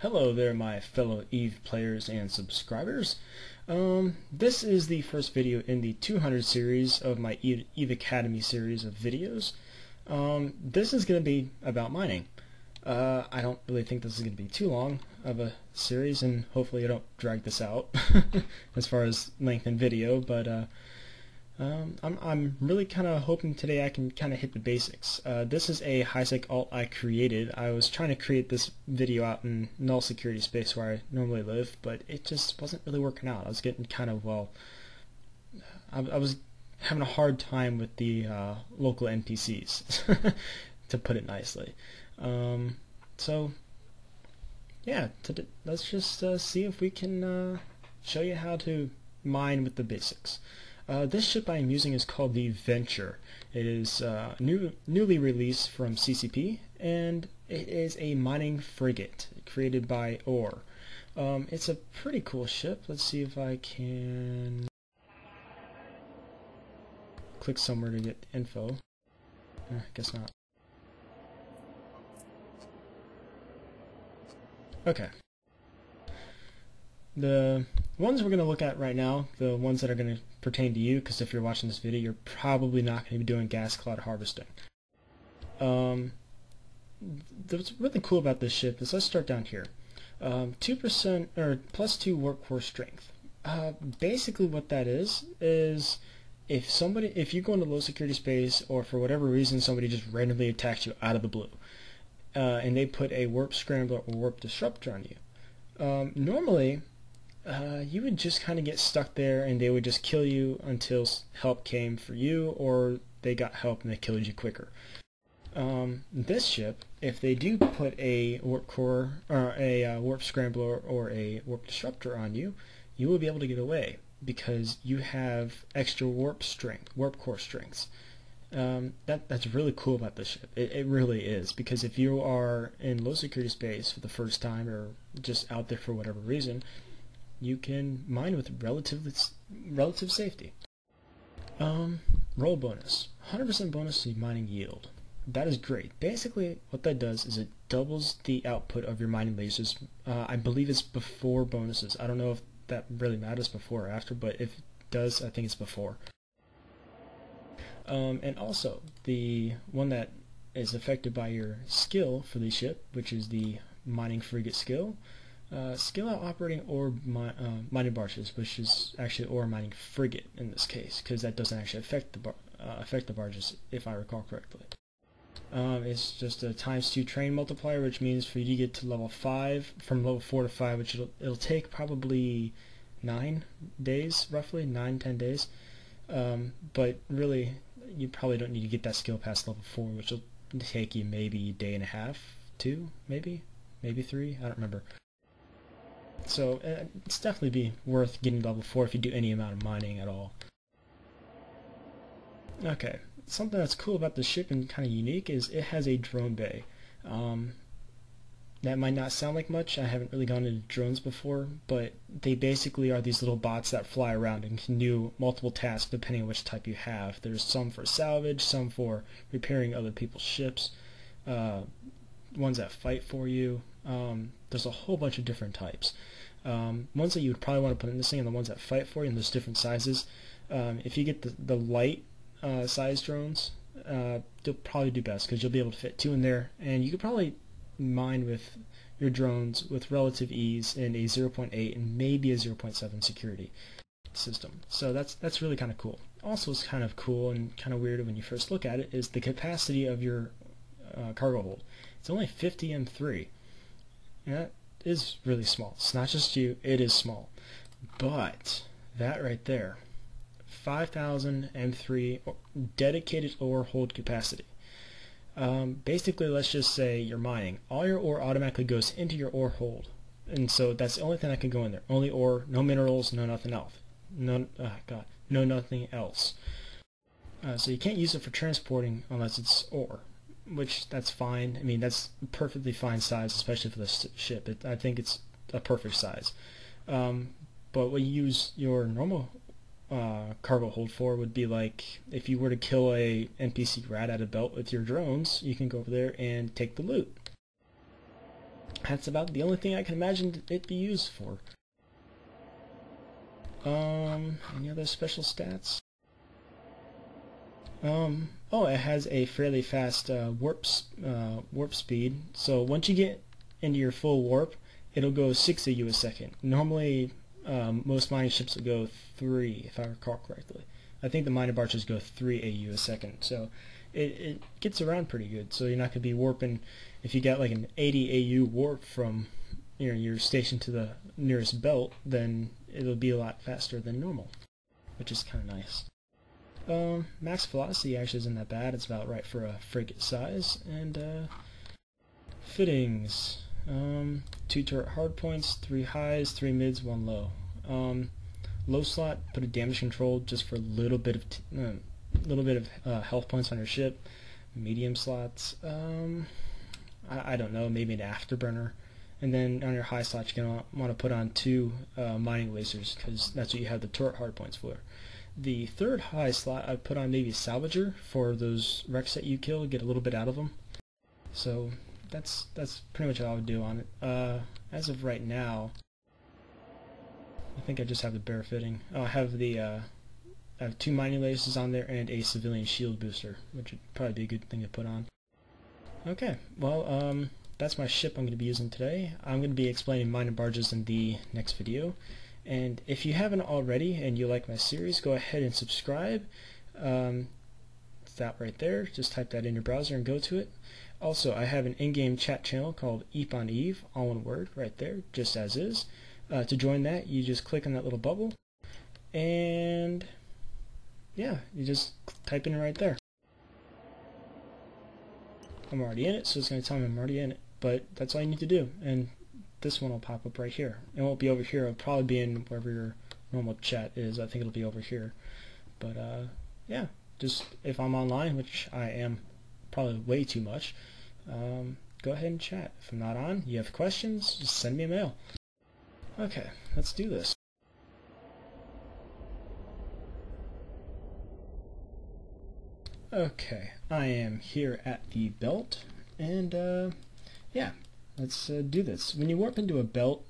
Hello there, my fellow EVE players and subscribers. This is the first video in the 200 series of my EVE Academy series of videos. This is going to be about mining. I don't really think this is going to be too long of a series, and hopefully I don't drag this out as far as length in video, but I'm really kind of hoping today I can kind of hit the basics. This is a high-sec alt I created. I was trying to create this video out in null security space where I normally live, but it just wasn't really working out. I was getting kind of, I was having a hard time with the local NPCs, to put it nicely. So, yeah, let's just see if we can show you how to mine with the basics. This ship I am using is called the Venture. It is newly released from CCP, and it is a mining frigate created by Ore. It's a pretty cool ship. Let's see if I can click somewhere to get info. Guess not. Okay. The ones we're going to look at right now, the ones that are going to pertain to you, because if you're watching this video, you're probably not going to be doing gas cloud harvesting. What's really cool about this ship is, let's start down here. 2% or +2 workforce strength. Basically what that is if you go into low security space, or for whatever reason somebody just randomly attacks you out of the blue, and they put a warp scrambler or warp disruptor on you, normally you would just kind of get stuck there and they would just kill you until help came for you, or they got help and they killed you quicker. This ship, if they do put a warp core or a warp scrambler or a warp disruptor on you, you will be able to get away because you have extra warp core strengths. That's really cool about this ship. It really is, because if you are in low security space for the first time, or just out there for whatever reason, you can mine with relative safety. Roll bonus, 100% bonus to mining yield. That is great. Basically what that does is it doubles the output of your mining lasers. I believe it's before bonuses. I don't know if that really matters before or after, but if it does, I think it's before. And also, the one that is affected by your skill for the ship, which is the mining frigate skill, skill out operating ore mining barges, which is actually ore mining frigate in this case, because that doesn't actually affect the barges, if I recall correctly. It's just a ×2 train multiplier, which means for you to get to level 5, from level 4 to 5, which it'll take probably 9 days, roughly 9-10 days. But really, you probably don't need to get that skill past level 4, which will take you maybe a day and a half, 2, maybe 3, I don't remember. So it's definitely be worth getting level 4 if you do any amount of mining at all. Okay, something that's cool about this ship and kind of unique is it has a drone bay. That might not sound like much. I haven't really gone into drones before, but they basically are these little bots that fly around and can do multiple tasks depending on which type you have. There's some for salvage, some for repairing other people's ships, ones that fight for you. There's a whole bunch of different types. Ones that you would probably want to put in this thing are the ones that fight for you, and there's different sizes. If you get the light size drones, they'll probably do best because you'll be able to fit 2 in there, and you could probably mine with your drones with relative ease in a 0.8 and maybe a 0.7 security system. So that's really kind of cool. Also, it's kind of cool and kind of weird when you first look at it is the capacity of your cargo hold. It's only 50 M3. And that is really small. It's not just you, it is small. But that right there, 5,000 M3 dedicated ore hold capacity. Basically, let's just say you're mining. All your ore automatically goes into your ore hold, and so that's the only thing that can go in there. Only ore, no minerals, no nothing else. No nothing else. So you can't use it for transporting unless it's ore, which that's fine. I mean, that's a perfectly fine size, especially for this ship. I think it's a perfect size. But what you use your normal cargo hold for would be like if you were to kill a NPC rat at a belt with your drones, you can go over there and take the loot. That's about the only thing I can imagine it be used for. Any other special stats? Oh, it has a fairly fast warp speed. So once you get into your full warp, it'll go 6 AU a second. Normally, most mining ships will go 3, if I recall correctly. I think the mining barges go 3 AU a second. So it gets around pretty good. So you're not going to be warping. If you got like an 80 AU warp from your station to the nearest belt, then it'll be a lot faster than normal, which is kind of nice. Max velocity actually isn't that bad. It's about right for a frigate size. And fittings: 2 turret hardpoints, 3 highs, 3 mids, 1 low. Low slot, put a damage control just for a little bit of health points on your ship. Medium slots, I don't know, maybe an afterburner. And then on your high slot, you're gonna want to put on 2 mining lasers, because that's what you have the turret hardpoints for. The third high slot, I put on maybe Salvager for those wrecks that you kill, get a little bit out of them. So that's pretty much all I would do on it. As of right now, I think I just have the bare fitting. Oh, I have 2 mining lasers on there and a civilian shield booster, which would probably be a good thing to put on. Okay, well, that's my ship I'm going to be using today. I'm going to be explaining mining barges in the next video. And if you haven't already and you like my series, go ahead and subscribe. It's that right there. Just type that in your browser and go to it. Also, I have an in-game chat channel called Eep on Eve, all one word, right there, just as is. To join that, you just click on that little bubble, and yeah, you just type in it right there. I'm already in it, so it's going to tell me I'm already in it, but that's all you need to do, and this one will pop up right here. It won't be over here. It'll probably be in wherever your normal chat is. I think it'll be over here. But yeah, just if I'm online, which I am probably way too much, go ahead and chat. If I'm not on, you have questions, just send me a mail. Okay, let's do this. Okay, I am here at the belt, and yeah, let's do this. When you warp into a belt,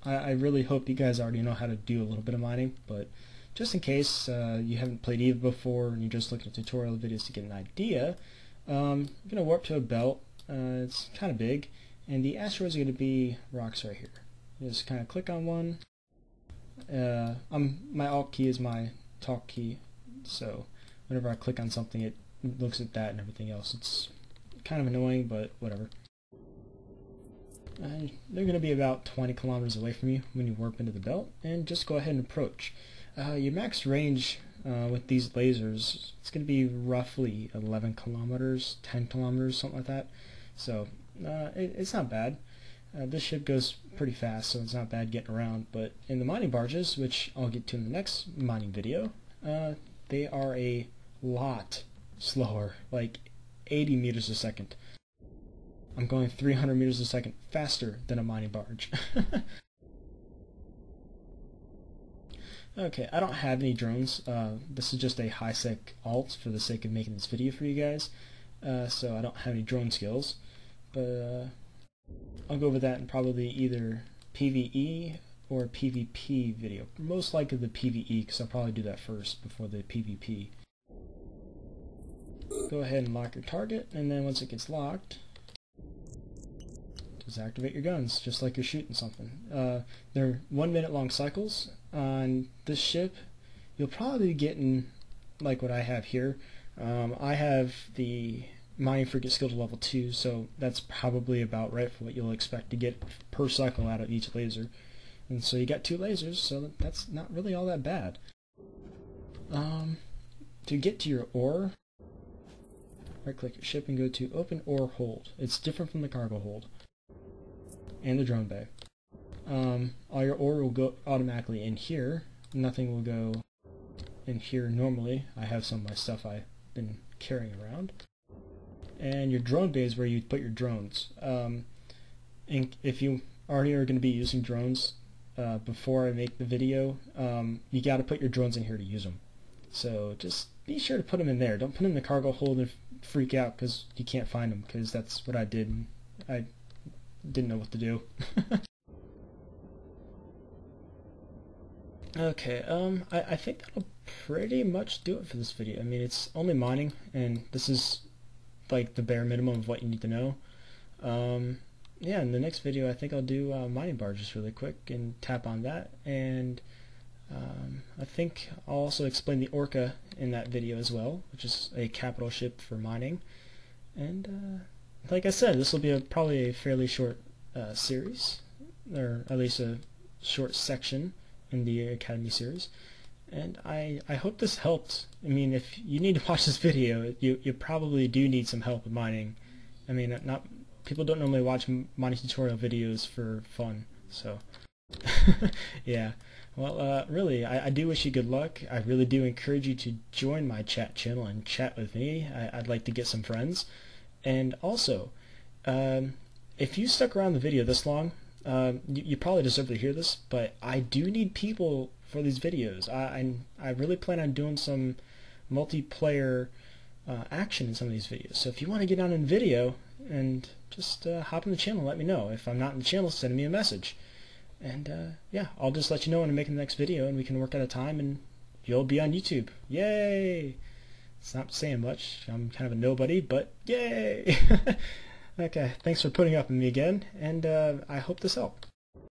I really hope you guys already know how to do a little bit of mining, but just in case you haven't played EVE before and you're just looking at tutorial videos to get an idea, you're going to warp to a belt. It's kind of big, and the asteroids are going to be rocks right here. You just kind of click on one. My Alt key is my talk key, so whenever I click on something, it looks at that and everything else. It's kind of annoying, but whatever. They're going to be about 20 kilometers away from you when you warp into the belt, and just go ahead and approach. Your max range with these lasers, it's going to be roughly 11 kilometers, 10 kilometers, something like that. So it's not bad. This ship goes pretty fast, so it's not bad getting around. But in the mining barges, which I'll get to in the next mining video, they are a lot slower, like 80 meters a second. I'm going 300 meters a second faster than a mining barge. Okay, I don't have any drones. This is just a high-sec alt for the sake of making this video for you guys. So I don't have any drone skills. But I'll go over that in probably either PvE or PvP video. Most likely the PvE, because I'll probably do that first before the PvP. Go ahead and lock your target, and then once it gets locked, just activate your guns, just like you're shooting something. They're 1 minute long cycles. On this ship, you'll probably be getting like what I have here. I have the mining frigate skill to level 2, so that's probably about right for what you'll expect to get per cycle out of each laser. And so you got 2 lasers, so that's not really all that bad. To get to your ore, right click your ship and go to open ore hold. It's different from the cargo hold and the drone bay. All your ore will go automatically in here. Nothing will go in here normally. I have some of my stuff I've been carrying around. And your drone bay is where you put your drones. And if you already are going to be using drones before I make the video, you got to put your drones in here to use them. So just be sure to put them in there. Don't put them in the cargo hold and freak out because you can't find them, because that's what I did. I didn't know what to do. Okay, I think that'll pretty much do it for this video. I mean, it's only mining, and this is like the bare minimum of what you need to know. Yeah, in the next video, I think I'll do mining barges really quick and tap on that, and I think I'll also explain the Orca in that video as well, which is a capital ship for mining. And like I said, this will be probably a fairly short series, or at least a short section in the Academy series. And I hope this helped. I mean, if you need to watch this video, you probably do need some help with mining. I mean, not people don't normally watch mining tutorial videos for fun, so yeah. Well, really, I do wish you good luck. I really do encourage you to join my chat channel and chat with me. I'd like to get some friends. And also, if you stuck around the video this long, you probably deserve to hear this, but I do need people for these videos. I really plan on doing some multiplayer action in some of these videos. So if you want to get on in video, and just hop in the channel and let me know. If I'm not in the channel, send me a message. And yeah, I'll just let you know when I'm making the next video, and we can work out a time, and you'll be on YouTube. Yay! It's not saying much. I'm kind of a nobody, but yay! Okay, thanks for putting up with me again, and I hope this helped.